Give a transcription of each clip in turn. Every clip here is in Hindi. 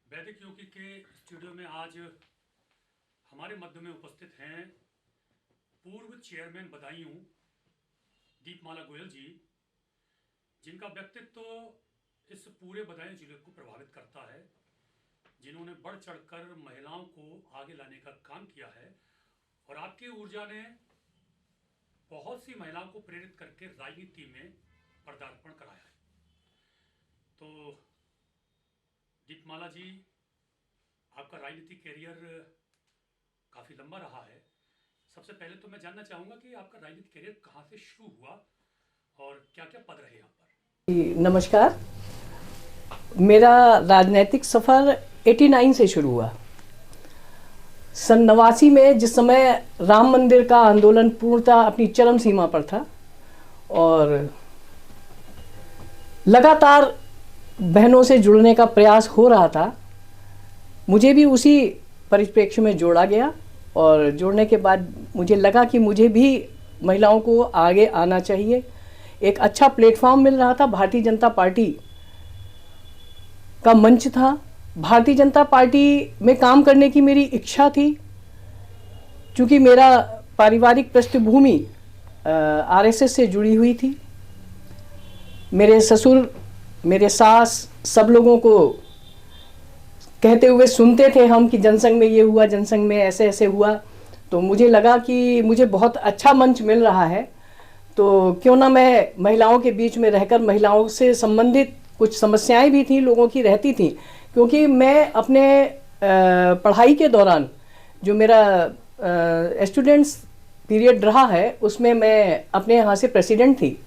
वैदिक योगी के स्टूडियो में आज हमारे मध्य में उपस्थित हैं पूर्व चेयरमैन बदायूं दीपमाला गोयल जी, जिनका व्यक्तित्व इस पूरे बदायूं जिले को प्रभावित करता है, जिन्होंने बढ़ चढ़कर महिलाओं को आगे लाने का काम किया है और आपकी ऊर्जा ने बहुत सी महिलाओं को प्रेरित करके राजनीति में पदार्पण कराया है। तो दीपमाला जी, आपका राजनीतिक कैरियर काफ़ी लंबा रहा है। सबसे पहले तो मैं जानना चाहूँगा कि आपका राजनीतिक कैरियर कहाँ से शुरू हुआ और क्या क्या पद रहे यहाँ पर? नमस्कार। मेरा राजनीतिक सफ़र 89 से शुरू हुआ। सन 89 में, जिस समय राम मंदिर का आंदोलन पूर्णतः अपनी चरम सीमा पर था और लगातार बहनों से जुड़ने का प्रयास हो रहा था, मुझे भी उसी परिप्रेक्ष्य में जोड़ा गया और जोड़ने के बाद मुझे लगा कि मुझे भी महिलाओं को आगे आना चाहिए। एक अच्छा प्लेटफॉर्म मिल रहा था, भारतीय जनता पार्टी का मंच था, भारतीय जनता पार्टी में काम करने की मेरी इच्छा थी। चूँकि मेरा पारिवारिक पृष्ठभूमि आरएसएस से जुड़ी हुई थी, मेरे ससुर, मेरे सास सब लोगों को कहते हुए सुनते थे हम कि जनसंघ में ये हुआ, जनसंघ में ऐसे ऐसे हुआ। तो मुझे लगा कि मुझे बहुत अच्छा मंच मिल रहा है, तो क्यों ना मैं महिलाओं के बीच में रहकर, महिलाओं से संबंधित कुछ समस्याएं भी थी लोगों की रहती थी, क्योंकि मैं अपने पढ़ाई के दौरान जो मेरा स्टूडेंट्स पीरियड रहा है उसमें मैं अपने यहाँ से प्रेसिडेंट थी,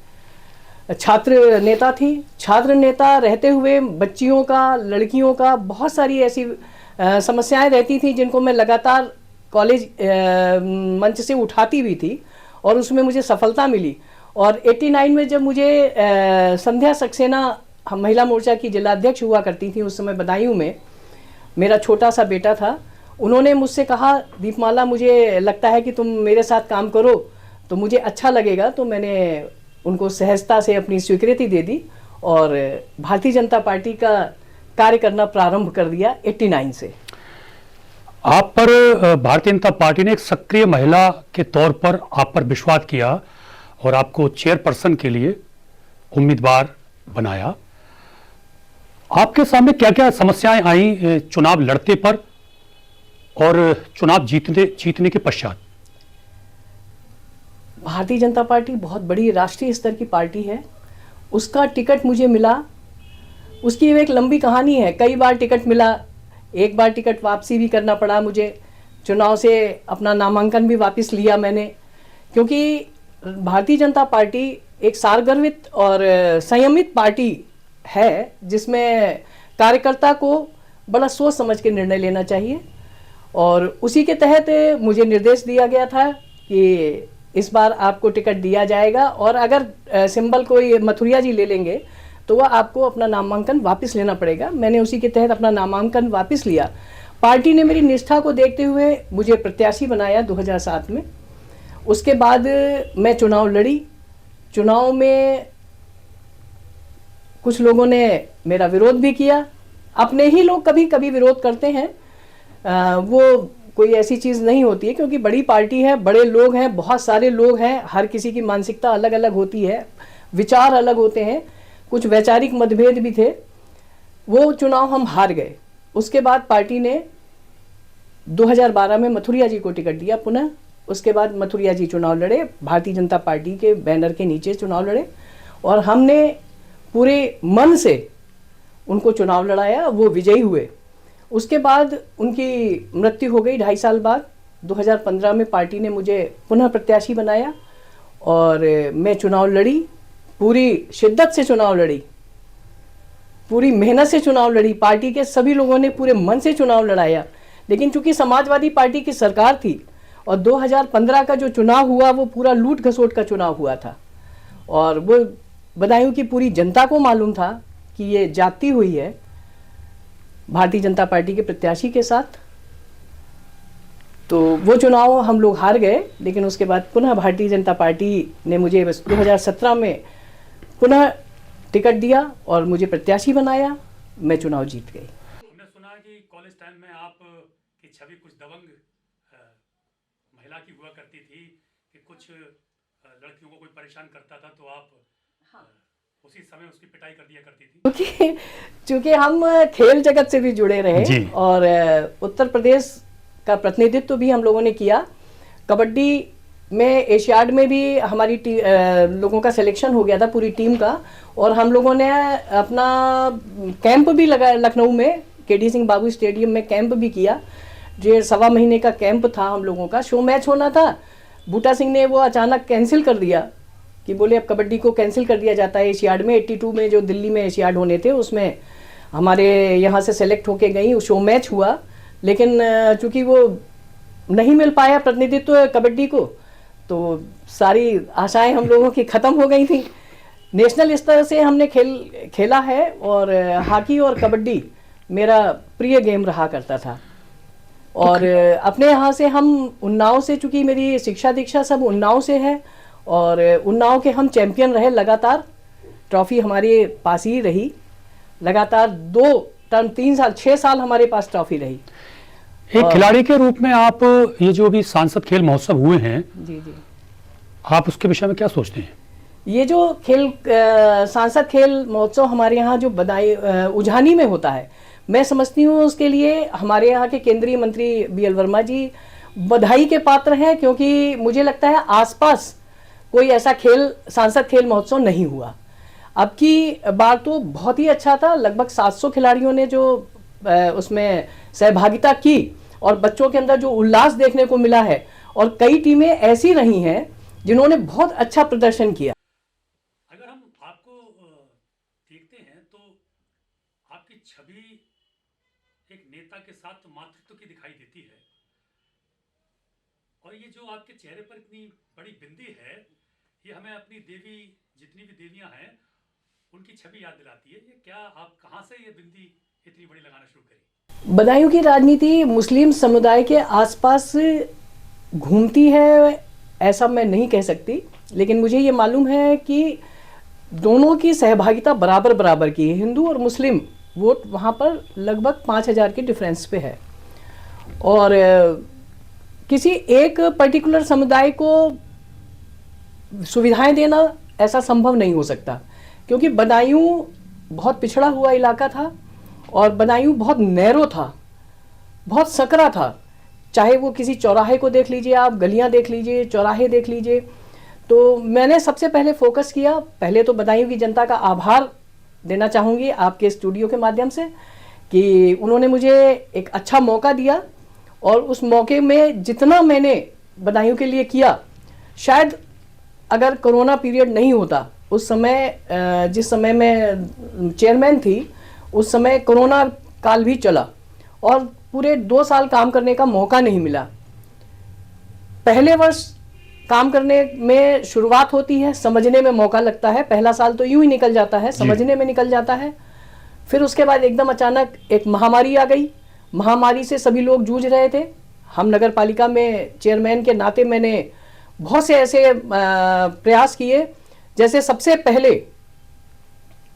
छात्र नेता थी। छात्र नेता रहते हुए बच्चियों का, लड़कियों का बहुत सारी ऐसी समस्याएं रहती थी जिनको मैं लगातार कॉलेज मंच से उठाती भी थी और उसमें मुझे सफलता मिली। और 89 में जब मुझे संध्या सक्सेना महिला मोर्चा की जिलाध्यक्ष हुआ करती थी, उस समय बदायूं में मेरा छोटा सा बेटा था, उन्होंने मुझसे कहा, दीपमाला मुझे लगता है कि तुम मेरे साथ काम करो तो मुझे अच्छा लगेगा। तो मैंने उनको सहजता से अपनी स्वीकृति दे दी और भारतीय जनता पार्टी का कार्य करना प्रारंभ कर दिया 89 से। आप पर भारतीय जनता पार्टी ने एक सक्रिय महिला के तौर पर आप पर विश्वास किया और आपको चेयरपर्सन के लिए उम्मीदवार बनाया। आपके सामने क्या क्या समस्याएं आई चुनाव लड़ते पर और चुनाव जीतने के पश्चात? भारतीय जनता पार्टी बहुत बड़ी राष्ट्रीय स्तर की पार्टी है, उसका टिकट मुझे मिला, उसकी एक लंबी कहानी है। कई बार टिकट मिला, एक बार टिकट वापसी भी करना पड़ा मुझे, चुनाव से अपना नामांकन भी वापस लिया मैंने, क्योंकि भारतीय जनता पार्टी एक सारगर्भित और संयमित पार्टी है जिसमें कार्यकर्ता को बड़ा सोच समझ के निर्णय लेना चाहिए। और उसी के तहत मुझे निर्देश दिया गया था कि इस बार आपको टिकट दिया जाएगा और अगर सिंबल कोई मथुरिया जी ले लेंगे तो वह आपको अपना नामांकन वापस लेना पड़ेगा। मैंने उसी के तहत अपना नामांकन वापस लिया। पार्टी ने मेरी निष्ठा को देखते हुए मुझे प्रत्याशी बनाया 2007 में। उसके बाद मैं चुनाव लड़ी। चुनाव में कुछ लोगों ने मेरा विरोध भी किया। अपने ही लोग कभी कभी विरोध करते हैं, वो कोई ऐसी चीज़ नहीं होती है, क्योंकि बड़ी पार्टी है, बड़े लोग हैं, बहुत सारे लोग हैं, हर किसी की मानसिकता अलग अलग होती है, विचार अलग होते हैं, कुछ वैचारिक मतभेद भी थे। वो चुनाव हम हार गए। उसके बाद पार्टी ने 2012 में मथुरिया जी को टिकट दिया पुनः। उसके बाद मथुरिया जी चुनाव लड़े, भारतीय जनता पार्टी के बैनर के नीचे चुनाव लड़े और हमने पूरे मन से उनको चुनाव लड़ाया, वो विजयी हुए। उसके बाद उनकी मृत्यु हो गई 2.5 साल बाद। 2015 में पार्टी ने मुझे पुनः प्रत्याशी बनाया और मैं चुनाव लड़ी, पूरी शिद्दत से चुनाव लड़ी, पूरी मेहनत से चुनाव लड़ी। पार्टी के सभी लोगों ने पूरे मन से चुनाव लड़ाया, लेकिन चूंकि समाजवादी पार्टी की सरकार थी और 2015 का जो चुनाव हुआ वो पूरा लूट घसोट का चुनाव हुआ था और वो बदायूं की पूरी जनता को मालूम था कि ये जाती हुई है भारतीय जनता पार्टी के प्रत्याशी के साथ। तो वो चुनाव हम लोग हार गए, लेकिन उसके बाद पुनः भारतीय जनता पार्टी ने मुझे 2017 में पुनः टिकट दिया और मुझे प्रत्याशी बनाया। मैं चुनाव जीत गई। हमने सुना है कि कॉलेज टाइम में आप की छवि कुछ दबंग महिला की हुआ करती थी कि कुछ लड़कियों को कोई परेशान करता था तो आप उसी समय उसकी पिटाई कर दिया करती थी। क्योंकि हम खेल जगत से भी जुड़े रहे और उत्तर प्रदेश का प्रतिनिधित्व भी हम लोगों ने किया। कबड्डी में एशियाड में भी हमारी लोगों का सिलेक्शन हो गया था, पूरी टीम का, और हम लोगों ने अपना कैंप भी लगाया लखनऊ में, केडी सिंह बाबू स्टेडियम में कैंप भी किया। जो 1.25 महीने का कैंप था हम लोगों का। शो मैच होना था, बूटा सिंह ने वो अचानक कैंसिल कर दिया कि बोले अब कबड्डी को कैंसिल कर दिया जाता है। एशियाड में 82 में जो दिल्ली में एशियाड होने थे उसमें हमारे यहाँ से सेलेक्ट होके गई, शो मैच हुआ, लेकिन चूंकि वो नहीं मिल पाया प्रतिनिधित्व कबड्डी को, तो सारी आशाएं हम लोगों की ख़त्म हो गई थी। नेशनल स्तर से हमने खेला है और हॉकी और कबड्डी मेरा प्रिय गेम रहा करता था। और अपने यहाँ से हम उन्नाव से, चूँकि मेरी शिक्षा दीक्षा सब उन्नाव से है, और उन्नाव के हम चैंपियन रहे लगातार। ट्रॉफी हमारे पास ही रही लगातार 2 टर्म, 3 साल, 6 साल हमारे पास ट्रॉफी रही। एक खिलाड़ी के रूप में आप ये जो अभी सांसद खेल महोत्सव हुए हैं, जी, आप उसके विषय में क्या सोचते हैं? ये जो सांसद खेल महोत्सव हमारे यहाँ जो बदाई उझानी में होता है, मैं समझती हूँ उसके लिए हमारे यहाँ के केंद्रीय मंत्री BL वर्मा जी बधाई के पात्र हैं, क्योंकि मुझे लगता है आसपास कोई ऐसा सांसद खेल महोत्सव नहीं हुआ। अब की बार तो बहुत ही अच्छा था। लगभग 700 खिलाड़ियों ने जो उसमें सहभागिता की और बच्चों के अंदर जो उल्लास देखने को मिला है, और कई टीमें ऐसी रही हैं जिन्होंने बहुत अच्छा प्रदर्शन किया। अगर हम आपको देखते हैं तो आपकी छवि एक नेता के साथ मातृत्व की दिखाई देती है, और ये जो आपके चेहरे पर इतनी बड़ी बिंदी है, ये हमें अपनी देवी, जितनी भी देवियां हैं, उनकी छवि याद दिलाती है। ये क्या, आप कहाँ से ये बिंदी इतनी बड़ी लगाना शुरू करी? बदायूं की राजनीति मुस्लिम समुदाय के आसपास घूमती है ऐसा मैं नहीं कह सकती, लेकिन मुझे ये मालूम है कि दोनों की सहभागिता बराबर बराबर की है। हिंदू और मुस्लिम वोट वहाँ पर लगभग 5000 के डिफरेंस पे है, और किसी एक पर्टिकुलर समुदाय को सुविधाएं देना ऐसा संभव नहीं हो सकता, क्योंकि बदायूं बहुत पिछड़ा हुआ इलाका था और बदायूं बहुत नैरो था, बहुत सकरा था। चाहे वो किसी चौराहे को देख लीजिए, आप गलियां देख लीजिए, चौराहे देख लीजिए। तो मैंने सबसे पहले फोकस किया, पहले तो बदायूं की जनता का आभार देना चाहूँगी आपके स्टूडियो के माध्यम से कि उन्होंने मुझे एक अच्छा मौका दिया, और उस मौके में जितना मैंने बदायूं के लिए किया, शायद अगर कोरोना पीरियड नहीं होता, उस समय जिस समय मैं चेयरमैन थी उस समय कोरोना काल भी चला और पूरे 2 साल काम करने का मौका नहीं मिला। पहले वर्ष काम करने में शुरुआत होती है, समझने में मौका लगता है, पहला साल तो यूं ही निकल जाता है, समझने में निकल जाता है। फिर उसके बाद एकदम अचानक एक महामारी आ गई। महामारी से सभी लोग जूझ रहे थे। हम नगर पालिका में चेयरमैन के नाते मैंने बहुत से ऐसे प्रयास किए, जैसे सबसे पहले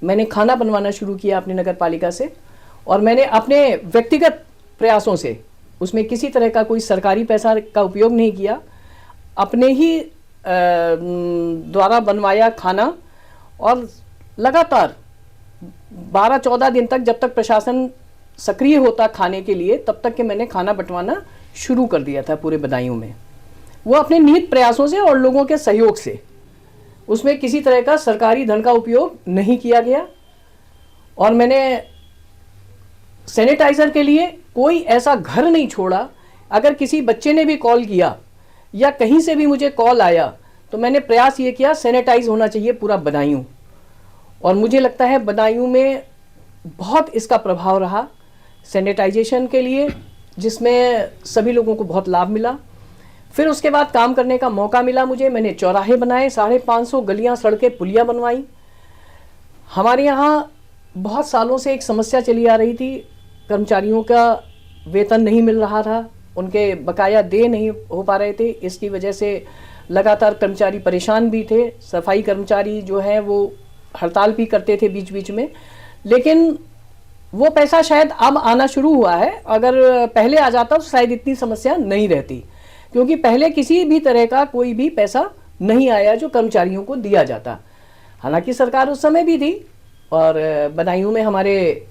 मैंने खाना बनवाना शुरू किया अपनी नगर पालिका से, और मैंने अपने व्यक्तिगत प्रयासों से, उसमें किसी तरह का कोई सरकारी पैसा का उपयोग नहीं किया, अपने ही द्वारा बनवाया खाना, और लगातार 12-14 दिन तक, जब तक प्रशासन सक्रिय होता खाने के लिए, तब तक के मैंने खाना बंटवाना शुरू कर दिया था पूरे बदायूं में। वो अपने निहित प्रयासों से और लोगों के सहयोग से, उसमें किसी तरह का सरकारी धन का उपयोग नहीं किया गया। और मैंने सैनिटाइजर के लिए कोई ऐसा घर नहीं छोड़ा। अगर किसी बच्चे ने भी कॉल किया या कहीं से भी मुझे कॉल आया, तो मैंने प्रयास ये किया, सैनिटाइज होना चाहिए पूरा बदायूं। और मुझे लगता है बदायूं में बहुत इसका प्रभाव रहा सैनिटाइजेशन के लिए, जिसमें सभी लोगों को बहुत लाभ मिला। फिर उसके बाद काम करने का मौका मिला मुझे, मैंने चौराहे बनाए, 550 गलियां, सड़कें, पुलियां बनवाई। हमारे यहाँ बहुत सालों से एक समस्या चली आ रही थी, कर्मचारियों का वेतन नहीं मिल रहा था, उनके बकाया दे नहीं हो पा रहे थे। इसकी वजह से लगातार कर्मचारी परेशान भी थे। सफाई कर्मचारी जो हैं वो हड़ताल भी करते थे बीच बीच में, लेकिन वो पैसा शायद अब आना शुरू हुआ है, अगर पहले आ जाता तो शायद इतनी समस्या नहीं रहती, क्योंकि पहले किसी भी तरह का कोई भी पैसा नहीं आया जो कर्मचारियों को दिया जाता। हालांकि सरकार उस समय भी थी और बदायूं में हमारे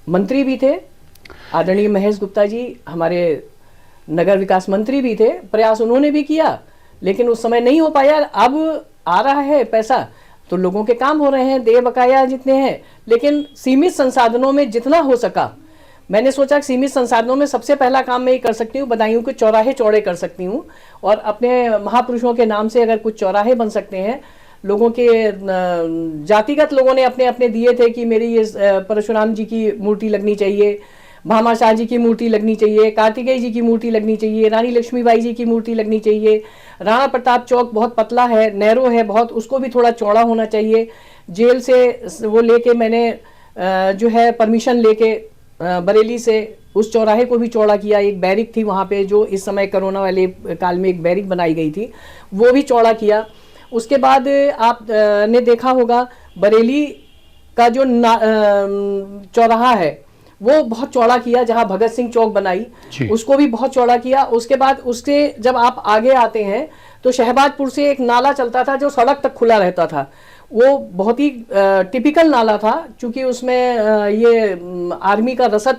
मंत्री भी थे, आदरणीय महेश गुप्ता जी हमारे नगर विकास मंत्री भी थे, प्रयास उन्होंने भी किया, लेकिन उस समय नहीं हो पाया। अब आ रहा है पैसा तो लोगों के काम हो रहे हैं, देय बकाया जितने हैं, लेकिन सीमित संसाधनों में जितना हो सका मैंने सोचा कि सीमित संसाधनों में सबसे पहला काम मैं ये कर सकती हूँ, बदायूं के चौराहे चौड़े कर सकती हूँ, और अपने महापुरुषों के नाम से अगर कुछ चौराहे बन सकते हैं, लोगों के जातिगत लोगों ने अपने अपने दिए थे कि मेरी ये परशुराम जी की मूर्ति लगनी चाहिए, भामाशाह जी की मूर्ति लगनी चाहिए, कार्तिकेय जी की मूर्ति लगनी चाहिए, रानी लक्ष्मीबाई जी की मूर्ति लगनी चाहिए, राणा प्रताप चौक बहुत पतला है, नैरो है बहुत, उसको भी थोड़ा चौड़ा होना चाहिए। जेल से वो लेके मैंने जो है परमिशन लेके बरेली से उस चौराहे को भी चौड़ा किया। एक बैरिक थी वहाँ पे जो इस समय कोरोना वाले काल में एक बैरिक बनाई गई थी, वो भी चौड़ा किया। उसके बाद आप ने देखा होगा बरेली का जो चौराहा है वो बहुत चौड़ा किया, जहां भगत सिंह चौक बनाई उसको भी बहुत चौड़ा किया। उसके बाद उसके जब आप आगे आते हैं तो शहबाजपुर से एक नाला चलता था जो सड़क तक खुला रहता था, वो बहुत ही टिपिकल नाला था, क्योंकि उसमें ये आर्मी का रसद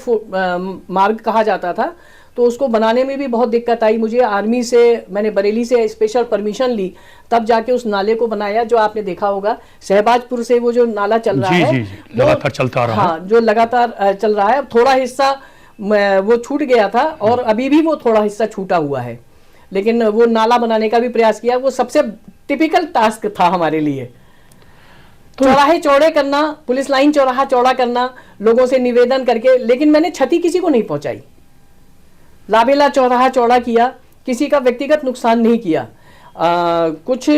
मार्ग कहा जाता था, तो उसको बनाने में भी बहुत दिक्कत आई मुझे। आर्मी से मैंने बरेली से स्पेशल परमिशन ली, तब जाके उस नाले को बनाया। जो आपने देखा होगा शहबाजपुर से वो जो नाला चल रहा है लगातार चलता रहा, हाँ जो लगातार चल रहा है। थोड़ा हिस्सा वो छूट गया था और अभी भी वो थोड़ा हिस्सा छूटा हुआ है, लेकिन वो नाला बनाने का भी प्रयास किया। वो सबसे टिपिकल टास्क था हमारे लिए, चौराहे चौड़े करना, पुलिस लाइन चौराहा चौड़ा करना, लोगों से निवेदन करके, लेकिन मैंने क्षति किसी को नहीं पहुंचाई। लाबेला चौराहा चौड़ा किया, किसी का व्यक्तिगत नुकसान नहीं किया। कुछ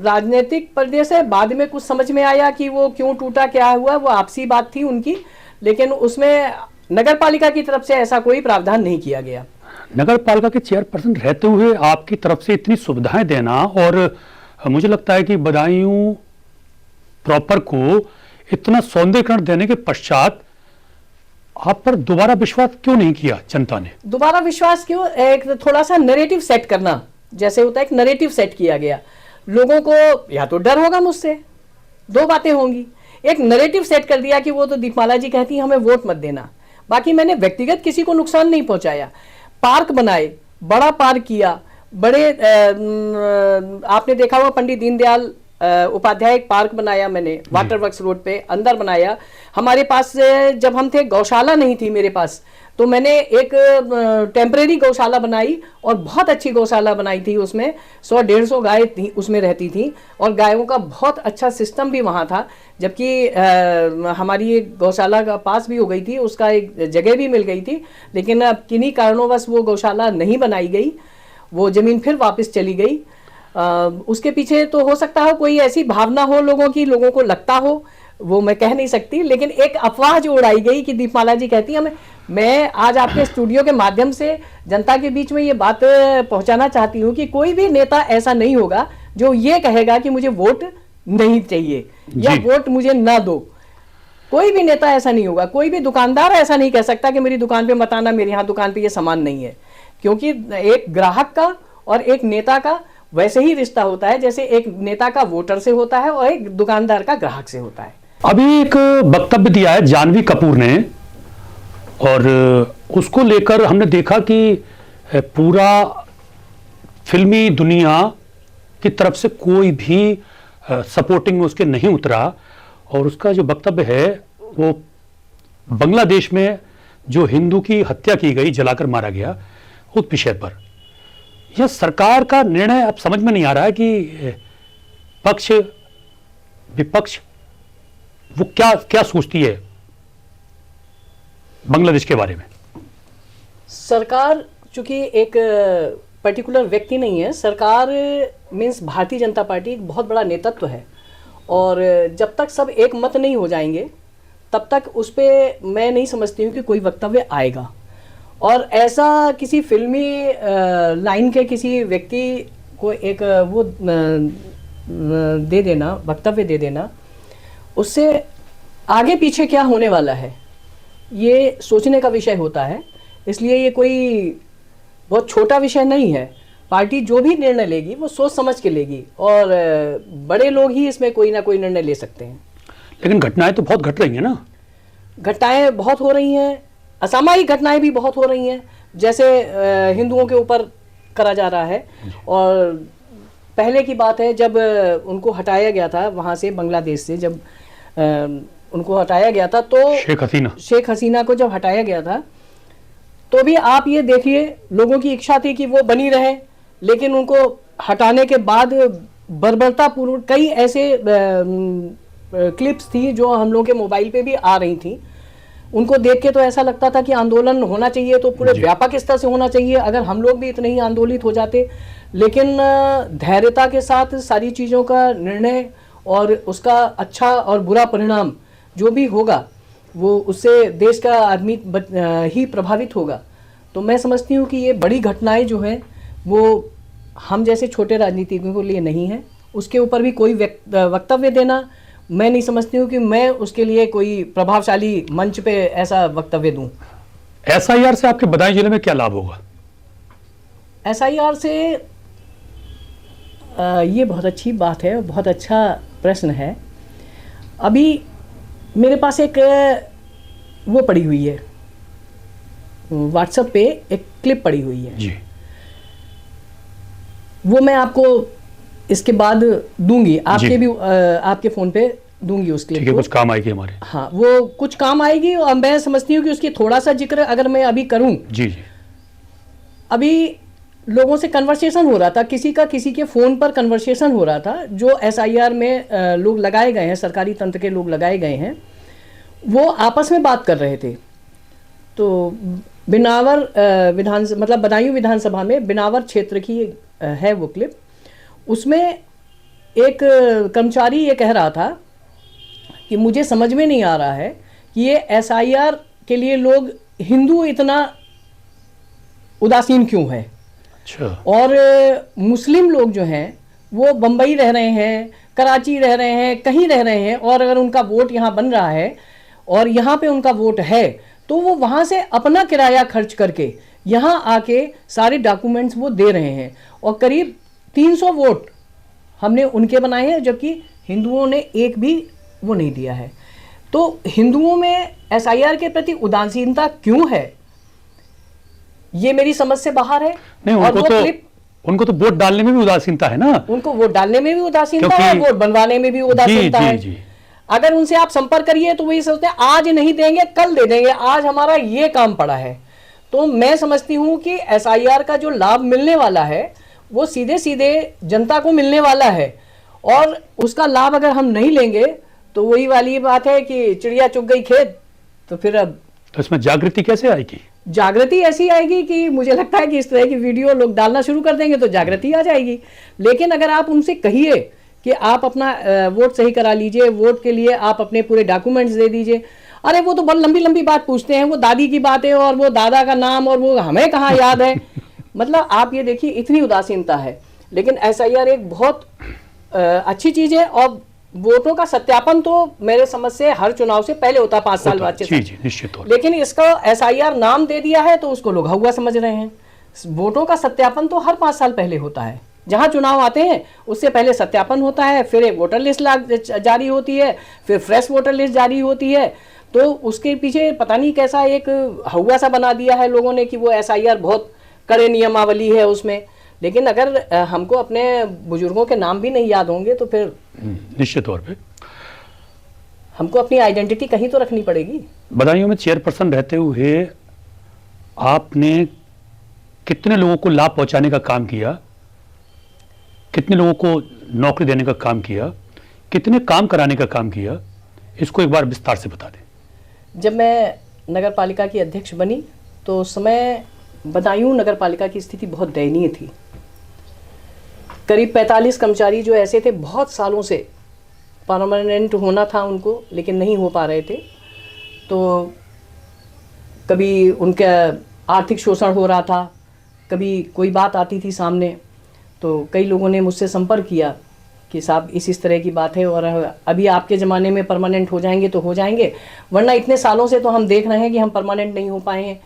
राजनीतिक पर्दे से बाद में कुछ समझ में आया कि वो क्यों टूटा, क्या हुआ, वो आपसी बात थी उनकी, लेकिन उसमें नगर पालिका की तरफ से ऐसा कोई प्रावधान नहीं किया गया। नगर पालिका के चेयरपर्सन रहते हुए आपकी तरफ से इतनी सुविधाएं देना, और मुझे लगता है कि बदायूं प्रॉपर को इतना सौंदर्यीकरण देने के पश्चात आप पर दोबारा विश्वास क्यों नहीं किया जनता ने? दोबारा विश्वास क्यों, एक थोड़ा सा नैरेटिव सेट करना, जैसे होता है एक नैरेटिव सेट किया गया। लोगों को या तो डर होगा मुझसे, दो बातें होंगी, एक नैरेटिव सेट कर दिया कि वो तो दीपमाला जी कहती हमें वोट मत देना। बाकी मैंने व्यक्तिगत किसी को नुकसान नहीं पहुंचाया। पार्क बनाए, बड़ा पार्क किया, बड़े आपने देखा होगा पंडित दीनदयाल उपाध्याय एक पार्क बनाया मैंने वाटर वर्क्स रोड पे अंदर बनाया। हमारे पास जब हम थे गौशाला नहीं थी मेरे पास, तो मैंने एक टेम्परेरी गौशाला बनाई और बहुत अच्छी गौशाला बनाई थी। उसमें 100-150 गाय थी उसमें रहती थी, और गायों का बहुत अच्छा सिस्टम भी वहाँ था। जबकि हमारी एक गौशाला का पास भी हो गई थी, उसका एक जगह भी मिल गई थी, लेकिन अब किन्हीं कारणोंवश वो गौशाला नहीं बनाई गई, वो ज़मीन फिर वापस चली गई। उसके पीछे तो हो सकता है कोई ऐसी भावना हो लोगों की, लोगों को लगता हो, वो मैं कह नहीं सकती, लेकिन एक अफवाह जो उड़ाई गई कि दीपमाला जी कहती है मैं आज आपके स्टूडियो के माध्यम से जनता के बीच में ये बात पहुंचाना चाहती हूँ कि कोई भी नेता ऐसा नहीं होगा जो ये कहेगा कि मुझे वोट नहीं चाहिए या वोट मुझे ना दो। कोई भी नेता ऐसा नहीं होगा, कोई भी दुकानदार ऐसा नहीं कह सकता कि मेरी दुकान पे मत आना, मेरे यहाँ दुकान पे ये सामान नहीं है, क्योंकि एक ग्राहक का और एक नेता का वैसे ही रिश्ता होता है जैसे एक नेता का वोटर से होता है और एक दुकानदार का ग्राहक से होता है। अभी एक वक्तव्य दिया है जानवी कपूर ने, और उसको लेकर हमने देखा कि पूरा फिल्मी दुनिया की तरफ से कोई भी सपोर्टिंग में उसके नहीं उतरा, और उसका जो वक्तव्य है वो बांग्लादेश में जो हिंदू की हत्या की गई, जलाकर मारा गया, उस विषय पर। यह सरकार का निर्णय अब समझ में नहीं आ रहा है कि पक्ष विपक्ष वो क्या क्या सोचती है बांग्लादेश के बारे में। सरकार चूंकि एक पर्टिकुलर व्यक्ति नहीं है, सरकार मीन्स भारतीय जनता पार्टी एक बहुत बड़ा नेतृत्व है, और जब तक सब एक मत नहीं हो जाएंगे तब तक उस पर मैं नहीं समझती हूँ कि कोई वक्तव्य आएगा। और ऐसा किसी फिल्मी लाइन के किसी व्यक्ति को एक वो दे देना, वक्तव्य दे देना, उससे आगे पीछे क्या होने वाला है ये सोचने का विषय होता है, इसलिए ये कोई बहुत छोटा विषय नहीं है। पार्टी जो भी निर्णय लेगी वो सोच समझ के लेगी, और बड़े लोग ही इसमें कोई ना कोई निर्णय ले सकते हैं। लेकिन घटनाएं तो बहुत घट रही हैं ना। घटनाएं बहुत हो रही हैं, असामयिक घटनाएं भी बहुत हो रही हैं, जैसे हिंदुओं के ऊपर करा जा रहा है। और पहले की बात है जब उनको हटाया गया था वहाँ से, बांग्लादेश से जब उनको हटाया गया था, तो शेख हसीना को जब हटाया गया था तो भी आप ये देखिए लोगों की इच्छा थी कि वो बनी रहे, लेकिन उनको हटाने के बाद बर्बरतापूर्व कई ऐसे क्लिप्स थी जो हम लोग के मोबाइल पे भी आ रही थी। उनको देख के तो ऐसा लगता था कि आंदोलन होना चाहिए तो पूरे व्यापक स्तर से होना चाहिए, अगर हम लोग भी इतने ही आंदोलित हो जाते। लेकिन धैर्यता के साथ सारी चीज़ों का निर्णय और उसका अच्छा और बुरा परिणाम जो भी होगा वो उससे देश का आदमी ही प्रभावित होगा। तो मैं समझती हूँ कि ये बड़ी घटनाएं जो हैं वो हम जैसे छोटे राजनीतिज्ञों के लिए नहीं है। उसके ऊपर भी कोई वक्तव्य देना मैं नहीं समझती हूँ कि मैं उसके लिए कोई प्रभावशाली मंच पे ऐसा वक्तव्य दूँ। SIR से आपके बदायूं जिले में क्या लाभ होगा? SIR से ये बहुत अच्छी बात है, बहुत अच्छा प्रश्न है। अभी मेरे पास एक वो पड़ी हुई है, व्हाट्सएप पे एक क्लिप पड़ी हुई है जी। वो मैं आपको इसके बाद दूंगी, आपके भी आपके फ़ोन पे दूंगी उस क्लिप को। कुछ काम आएगी हमारे। हाँ, वो कुछ काम आएगी और मैं समझती हूँ कि उसकी थोड़ा सा जिक्र अगर मैं अभी करूँ। जी जी। अभी लोगों से कन्वर्सेशन हो रहा था, किसी के फ़ोन पर कन्वर्सेशन हो रहा था, जो SIR में लोग लगाए गए हैं, सरकारी तंत्र के लोग लगाए गए हैं, वो आपस में बात कर रहे थे। तो बिनावर मतलब बदायूं विधानसभा में बिनावर क्षेत्र की है वो क्लिप। उसमें एक कर्मचारी ये कह रहा था कि मुझे समझ में नहीं आ रहा है कि ये SIR के लिए लोग हिंदू इतना उदासीन क्यों है। अच्छा। और मुस्लिम लोग जो हैं वो बम्बई रह रहे हैं, कराची रह रहे हैं, कहीं रह रहे हैं, और अगर उनका वोट यहाँ बन रहा है और यहाँ पे उनका वोट है तो वो वहाँ से अपना किराया खर्च करके यहाँ आके सारे डॉक्यूमेंट्स वो दे रहे हैं, और करीब 300 वोट हमने उनके बनाए हैं, जबकि हिंदुओं ने एक भी वो नहीं दिया है। तो हिंदुओं में SIR के प्रति उदासीनता क्यों है, ये मेरी समझ से बाहर है। नहीं, उनको तो वोट डालने में भी उदासीनता है ना। उनको वोट डालने में भी उदासीनता है, वोट बनवाने में भी उदासीनता है। जी। अगर उनसे आप संपर्क करिए तो वही सोचते हैं आज नहीं देंगे कल दे देंगे, आज हमारा ये काम पड़ा है। तो मैं समझती हूँ कि SIR का जो लाभ मिलने वाला है वो सीधे सीधे जनता को मिलने वाला है, और उसका लाभ अगर हम नहीं लेंगे तो वही वाली बात है कि चिड़िया चुग गई खेत। तो फिर अब तो इसमें जागृति कैसे आएगी? जागृति ऐसी आएगी कि मुझे लगता है कि इस तरह की वीडियो लोग डालना शुरू कर देंगे तो जागृति आ जाएगी। लेकिन अगर आप उनसे कहिए कि आप अपना वोट सही करा लीजिए, वोट के लिए आप अपने पूरे डॉक्यूमेंट्स दे दीजिए, अरे वो तो बहुत लंबी लंबी बात पूछते हैं, वो दादी की बातें और वो दादा का नाम और वो हमें कहाँ याद है। मतलब आप ये देखिए इतनी उदासीनता है। लेकिन SIR एक बहुत अच्छी चीज़ है, और वोटों का सत्यापन तो मेरे समझ से हर चुनाव से पहले होता है 5 साल बाद। जी निश्चित। लेकिन इसका SIR नाम दे दिया है तो उसको लोग हवा समझ रहे हैं। वोटों का सत्यापन तो हर 5 साल पहले होता है, जहां चुनाव आते हैं उससे पहले सत्यापन होता है, फिर एक वोटर लिस्ट जारी होती है, फिर फ्रेश वोटर लिस्ट जारी होती है। तो उसके पीछे पता नहीं कैसा एक हवा सा बना दिया है लोगों ने कि वो SIR बहुत कड़े नियमावली है उसमें। लेकिन अगर हमको अपने बुजुर्गों के नाम भी नहीं याद होंगे तो फिर निश्चित तौर पे हमको अपनी आइडेंटिटी कहीं तो रखनी पड़ेगी। बदायूं में चेयरपर्सन रहते हुए आपने कितने लोगों को लाभ पहुंचाने का काम किया, कितने लोगों को नौकरी देने का काम किया, कितने काम कराने का काम किया, इसको एक बार विस्तार से बता दें। जब मैं नगर पालिका की अध्यक्ष बनी तो उस समय बदायूं नगर पालिका की स्थिति बहुत दयनीय थी। करीब 45 कर्मचारी जो ऐसे थे, बहुत सालों से परमानेंट होना था उनको, लेकिन नहीं हो पा रहे थे। तो कभी उनका आर्थिक शोषण हो रहा था, कभी कोई बात आती थी सामने, तो कई लोगों ने मुझसे संपर्क किया कि साहब इस तरह की बात है और अभी आपके ज़माने में परमानेंट हो जाएंगे तो हो जाएंगे, वरना इतने सालों से तो हम देख रहे हैं कि हम परमानेंट नहीं हो पाए हैं।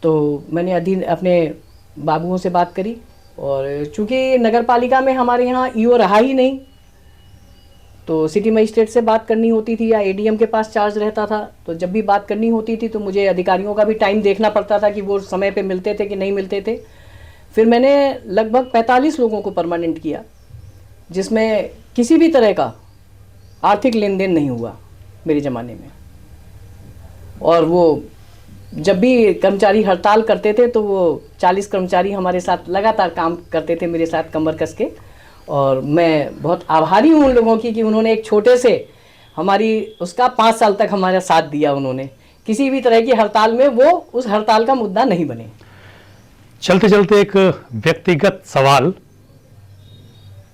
तो मैंने अपने बाबुओं से बात करी, और चूँकि नगर पालिका में हमारे यहाँ ईओ रहा ही नहीं, तो सिटी मजिस्ट्रेट से बात करनी होती थी या एडीएम के पास चार्ज रहता था। तो जब भी बात करनी होती थी तो मुझे अधिकारियों का भी टाइम देखना पड़ता था कि वो समय पे मिलते थे कि नहीं मिलते थे। फिर मैंने लगभग 45 लोगों को परमानेंट किया, जिसमें किसी भी तरह का आर्थिक लेन देन नहीं हुआ मेरे ज़माने में। और वो जब भी कर्मचारी हड़ताल करते थे तो वो 40 कर्मचारी हमारे साथ लगातार काम करते थे मेरे साथ कमर कस के, और मैं बहुत आभारी हूँ उन लोगों की कि उन्होंने एक छोटे से हमारी उसका 5 साल तक हमारा साथ दिया। उन्होंने किसी भी तरह की हड़ताल में वो उस हड़ताल का मुद्दा नहीं बने। चलते चलते एक व्यक्तिगत सवाल,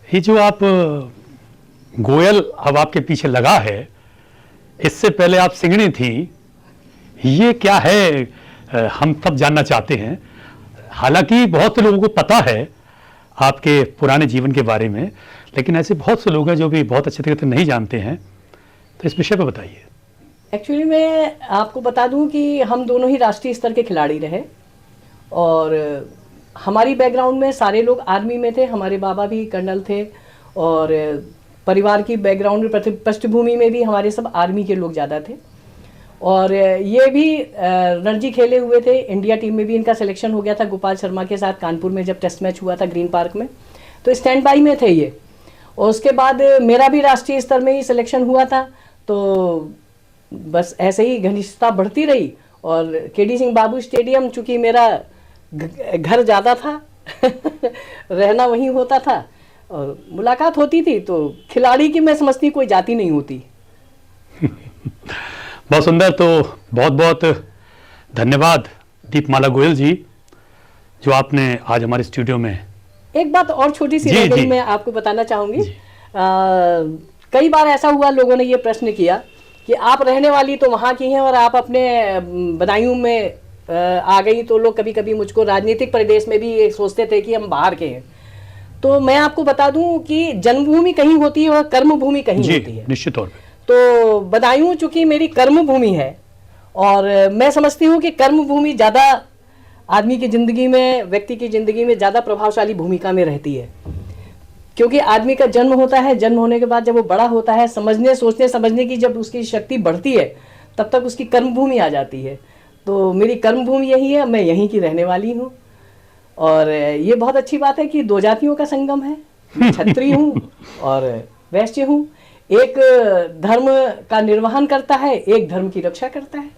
ये जो आप गोयल अब आपके पीछे लगा है, इससे पहले आप सिंगड़ी थी, ये क्या है? हम सब जानना चाहते हैं। हालांकि बहुत से लोगों को पता है आपके पुराने जीवन के बारे में, लेकिन ऐसे बहुत से लोग हैं जो भी बहुत अच्छे तरीके से नहीं जानते हैं, तो इस विषय पर बताइए। एक्चुअली मैं आपको बता दूं कि हम दोनों ही राष्ट्रीय स्तर के खिलाड़ी रहे, और हमारी बैकग्राउंड में सारे लोग आर्मी में थे। हमारे बाबा भी कर्नल थे, और परिवार की बैकग्राउंड पृष्ठभूमि में भी हमारे सब आर्मी के लोग ज़्यादा थे। और ये भी रणजी खेले हुए थे, इंडिया टीम में भी इनका सिलेक्शन हो गया था गोपाल शर्मा के साथ कानपुर में जब टेस्ट मैच हुआ था ग्रीन पार्क में, तो स्टैंड बाई में थे ये। और उसके बाद मेरा भी राष्ट्रीय स्तर में ही सिलेक्शन हुआ था। तो बस ऐसे ही घनिष्ठता बढ़ती रही, और केडी सिंह बाबू स्टेडियम चूँकि मेरा घर ज़्यादा था रहना वहीं होता था और मुलाकात होती थी, तो खिलाड़ी की मैं समझती कोई जाति नहीं होती। बहुत सुंदर। तो बहुत बहुत धन्यवाद दीपमाला गोयल जी, जो आपने आज हमारे स्टूडियो में। एक बात और छोटी सी रह गई, मैं आपको बताना चाहूँगी। कई बार ऐसा हुआ, लोगों ने ये प्रश्न किया कि आप रहने वाली तो वहाँ की हैं और आप अपने बदायूं में आ गई, तो लोग कभी कभी मुझको राजनीतिक परिवेश में भी ये सोचते थे कि हम बाहर के हैं। तो मैं आपको बता दूं कि जन्मभूमि कहीं होती है और कर्मभूमि कहीं होती है। निश्चित तौर पे। तो बदायूं चूंकि मेरी कर्म भूमि है, और मैं समझती हूँ कि कर्म भूमि ज़्यादा आदमी की ज़िंदगी में, व्यक्ति की ज़िंदगी में ज़्यादा प्रभावशाली भूमिका में रहती है। क्योंकि आदमी का जन्म होता है, जन्म होने के बाद जब वो बड़ा होता है, समझने सोचने समझने की जब उसकी शक्ति बढ़ती है, तब तक उसकी कर्म भूमि आ जाती है। तो मेरी कर्म भूमि यही है, मैं यहीं की रहने वाली हूँ। और ये बहुत अच्छी बात है कि दो जातियों का संगम है। मैं क्षत्रिय हूँ और वैश्य हूँ। एक धर्म का निर्वहन करता है, एक धर्म की रक्षा करता है।